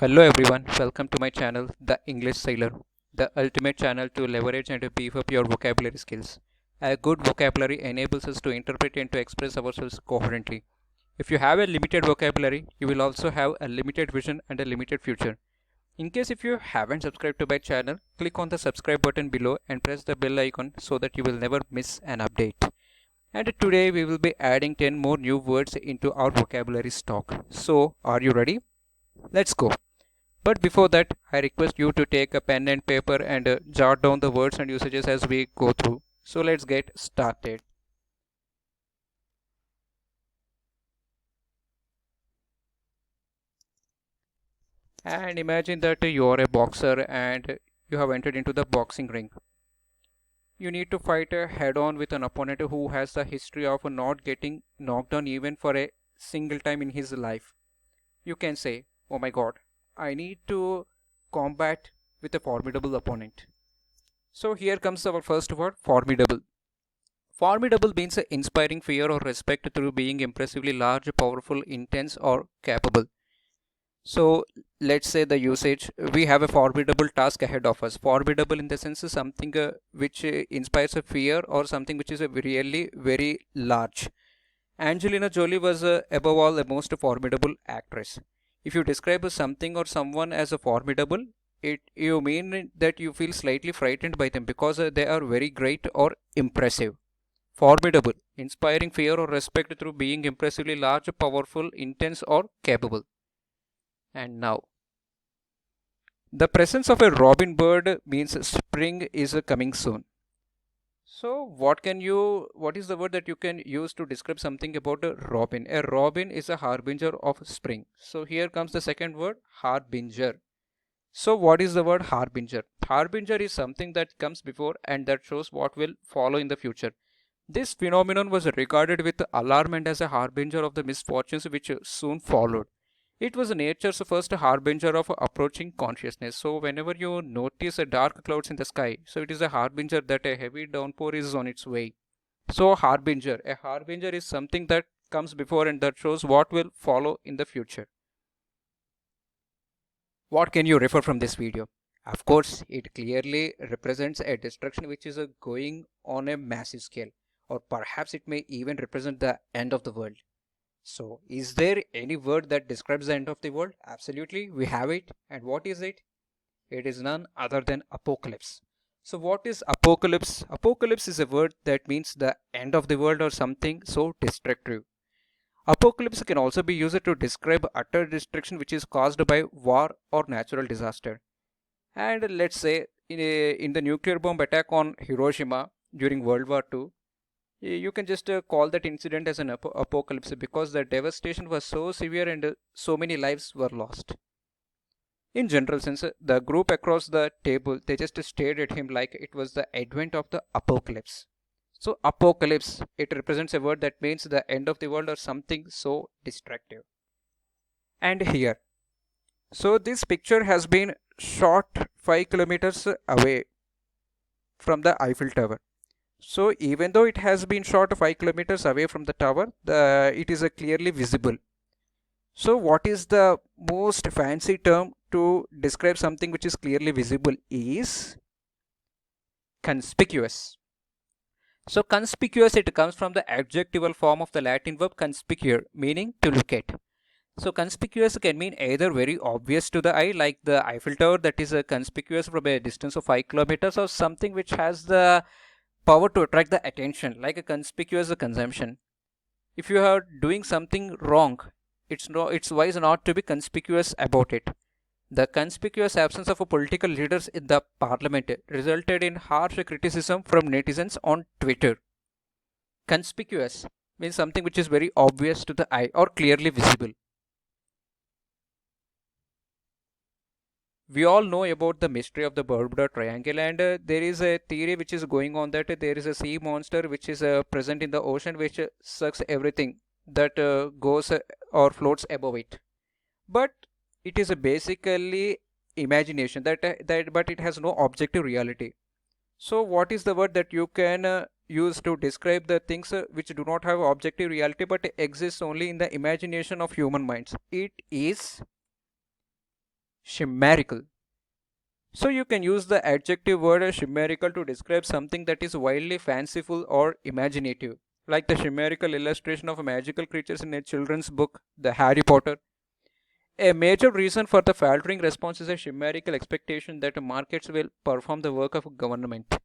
Hello everyone, welcome to my channel, The English Sailor, the ultimate channel to leverage and to beef up your vocabulary skills. A good vocabulary enables us to interpret and to express ourselves coherently. If you have a limited vocabulary, you will also have a limited vision and a limited future. In case if you haven't subscribed to my channel, click on the subscribe button below and press the bell icon so that you will never miss an update. And today we will be adding 10 more new words into our vocabulary stock. So, are you ready? Let's go. But before that, I request you to take a pen and paper and jot down the words and usages as we go through. So let's get started. And imagine that you are a boxer and you have entered into the boxing ring. You need to fight head on with an opponent who has the history of not getting knocked down even for a single time in his life. You can say, "Oh my god, I need to combat with a formidable opponent." So here comes our first word, formidable. Formidable means inspiring fear or respect through being impressively large, powerful, intense, or capable. So let's say the usage, we have a formidable task ahead of us. Formidable in the sense is something which inspires a fear or something which is really very large. Angelina Jolie was above all the most formidable actress. If you describe something or someone as a formidable, you mean that you feel slightly frightened by them because they are very great or impressive. Formidable, inspiring fear or respect through being impressively large, powerful, intense, or capable. And now, the presence of a robin bird means spring is coming soon. So, what is the word that you can use to describe something about a robin? A robin is a harbinger of spring. So, here comes the second word, harbinger. So, what is the word harbinger? Harbinger is something that comes before and that shows what will follow in the future. This phenomenon was regarded with alarm and as a harbinger of the misfortunes which soon followed. It was nature's first harbinger of approaching consciousness. So, whenever you notice a dark clouds in the sky, so it is a harbinger that a heavy downpour is on its way. So, harbinger. A harbinger is something that comes before and that shows what will follow in the future. What can you refer from this video? Of course, it clearly represents a destruction which is going on a massive scale, or perhaps it may even represent the end of the world. So, is there any word that describes the end of the world? Absolutely, we have it. And what is it? It is none other than apocalypse. So, what is apocalypse? Apocalypse is a word that means the end of the world or something so destructive. Apocalypse can also be used to describe utter destruction which is caused by war or natural disaster. And let's say in the nuclear bomb attack on Hiroshima during World War II, you can just call that incident as an apocalypse because the devastation was so severe and so many lives were lost. In general sense, the group across the table, they just stared at him like it was the advent of the apocalypse. So apocalypse, it represents a word that means the end of the world or something so destructive. And here, so this picture has been shot 5 kilometers away from the Eiffel Tower. So even though it has been shot 5 kilometers away from the tower, it is clearly visible. So what is the most fancy term to describe something which is clearly visible is conspicuous. So conspicuous, it comes from the adjectival form of the Latin verb conspicere, meaning to look at. So conspicuous can mean either very obvious to the eye, like the Eiffel Tower that is conspicuous from a distance of 5 kilometers, or something which has the power to attract the attention, like a conspicuous consumption. If you are doing something wrong, it's wise not to be conspicuous about it. The conspicuous absence of political leaders in the parliament resulted in harsh criticism from netizens on Twitter. Conspicuous means something which is very obvious to the eye or clearly visible. We all know about the mystery of the Bermuda Triangle, and there is a theory which is going on that there is a sea monster which is present in the ocean which sucks everything that goes or floats above it. But it is basically imagination but it has no objective reality. So what is the word that you can use to describe the things which do not have objective reality but exist only in the imagination of human minds? It is Chimerical. So you can use the adjective word chimerical to describe something that is wildly fanciful or imaginative, like the chimerical illustration of magical creatures in a children's book, The Harry Potter. A major reason for the faltering response is a chimerical expectation that markets will perform the work of government.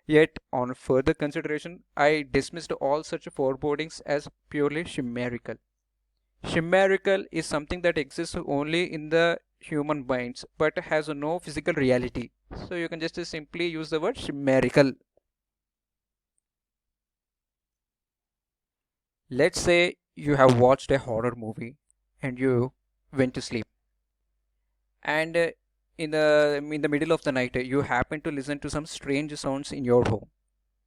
Yet, on further consideration, I dismissed all such forebodings as purely chimerical. Chimerical is something that exists only in the human minds but has no physical reality. So you can just simply use the word chimerical. Let's say you have watched a horror movie and you went to sleep. And in the middle of the night, you happen to listen to some strange sounds in your home.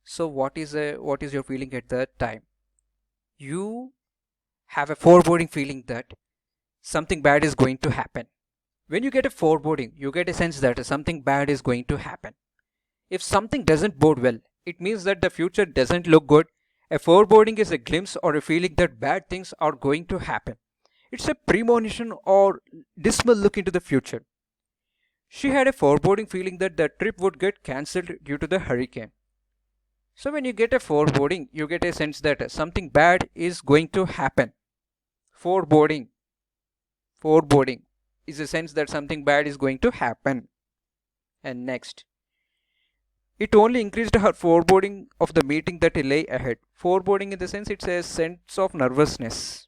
So what is your feeling at that time? You have a foreboding feeling that something bad is going to happen. When you get a foreboding, you get a sense that something bad is going to happen. If something doesn't bode well, it means that the future doesn't look good. A foreboding is a glimpse or a feeling that bad things are going to happen. It's a premonition or dismal look into the future. She had a foreboding feeling that the trip would get cancelled due to the hurricane. So when you get a foreboding, you get a sense that something bad is going to happen. Foreboding. Foreboding is a sense that something bad is going to happen. And next, it only increased her foreboding of the meeting that lay ahead. Foreboding in the sense it's a sense of nervousness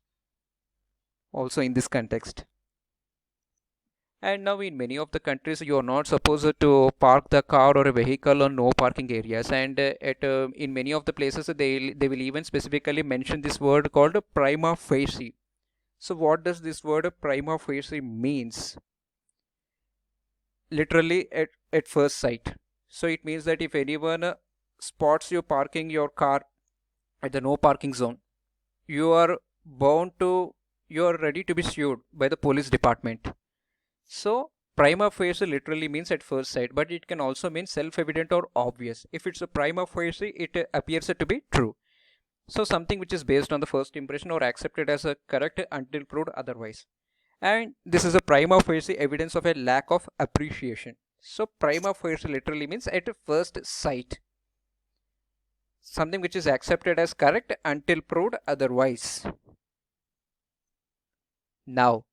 also in this context. And now in many of the countries you are not supposed to park the car or a vehicle on no parking areas, and at in many of the places they will even specifically mention this word called prima facie. So what does this word prima facie means? Literally at first sight. So it means that if anyone spots you parking your car at the no parking zone, you are bound to you are ready to be sued by the police department. So prima facie literally means at first sight, but it can also mean self-evident or obvious. If it's a prima facie, it appears to be true. So something which is based on the first impression or accepted as a correct until proved otherwise. And this is a prima facie evidence of a lack of appreciation. So prima facie literally means at first sight. Something which is accepted as correct until proved otherwise. Now,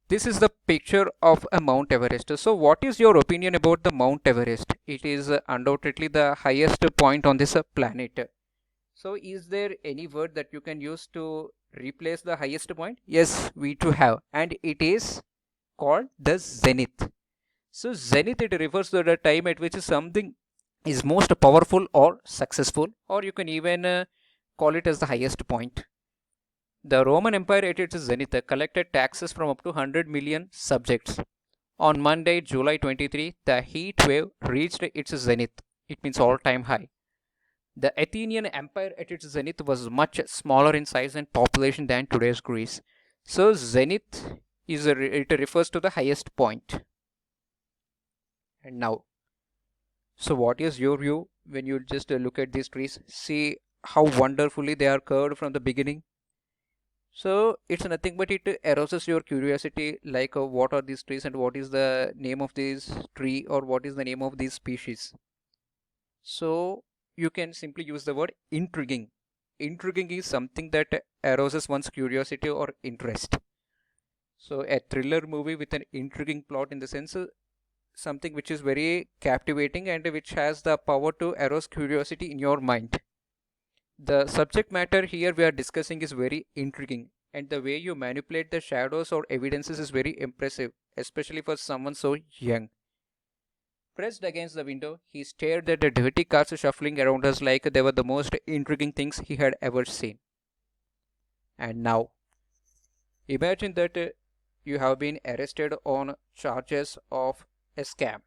this is the picture of a Mount Everest. So what is your opinion about the Mount Everest? It is undoubtedly the highest point on this planet. So is there any word that you can use to replace the highest point? Yes, we too have. And it is called the zenith. So zenith, it refers to the time at which something is most powerful or successful, or you can even call it as the highest point. The Roman Empire at its zenith collected taxes from up to 100 million subjects. On Monday, July 23, the heat wave reached its zenith. It means all-time high. The Athenian Empire at its zenith was much smaller in size and population than today's Greece. So zenith it refers to the highest point. And now, so what is your view when you just look at these trees? See how wonderfully they are curved from the beginning. So it's nothing but it arouses your curiosity, like what are these trees and what is the name of this tree or what is the name of these species. So you can simply use the word intriguing. Intriguing is something that arouses one's curiosity or interest. So a thriller movie with an intriguing plot in the sense something which is very captivating and which has the power to arouse curiosity in your mind. The subject matter here we are discussing is very intriguing, and the way you manipulate the shadows or evidences is very impressive, especially for someone so young. Pressed against the window, he stared at the dirty cars shuffling around us like they were the most intriguing things he had ever seen. And now, imagine that you have been arrested on charges of a scam.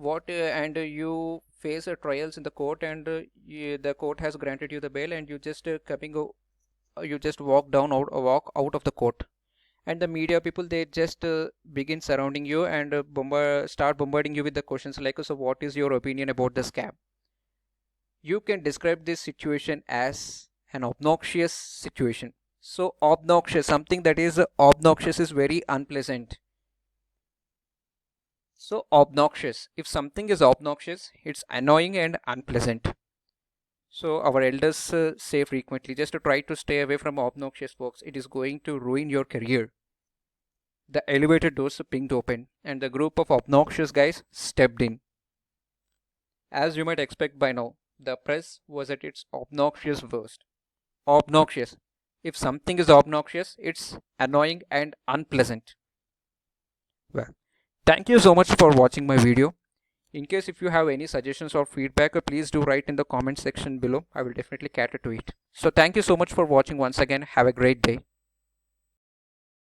And you face trials in the court, and the court has granted you the bail, and you just you just walk out of the court, and the media people they just begin surrounding you and start bombarding you with the questions like, so what is your opinion about the scam? You can describe this situation as an obnoxious situation. So obnoxious, something that is obnoxious is very unpleasant. So obnoxious. If something is obnoxious, it's annoying and unpleasant. So our elders say frequently, just to try to stay away from obnoxious folks. It is going to ruin your career. The elevator doors pinged open, and the group of obnoxious guys stepped in. As you might expect by now, the press was at its obnoxious worst. Obnoxious. If something is obnoxious, it's annoying and unpleasant. Well, thank you so much for watching my video. In case if you have any suggestions or feedback, please do write in the comment section below. I will definitely cater to it. So thank you so much for watching once again. Have a great day.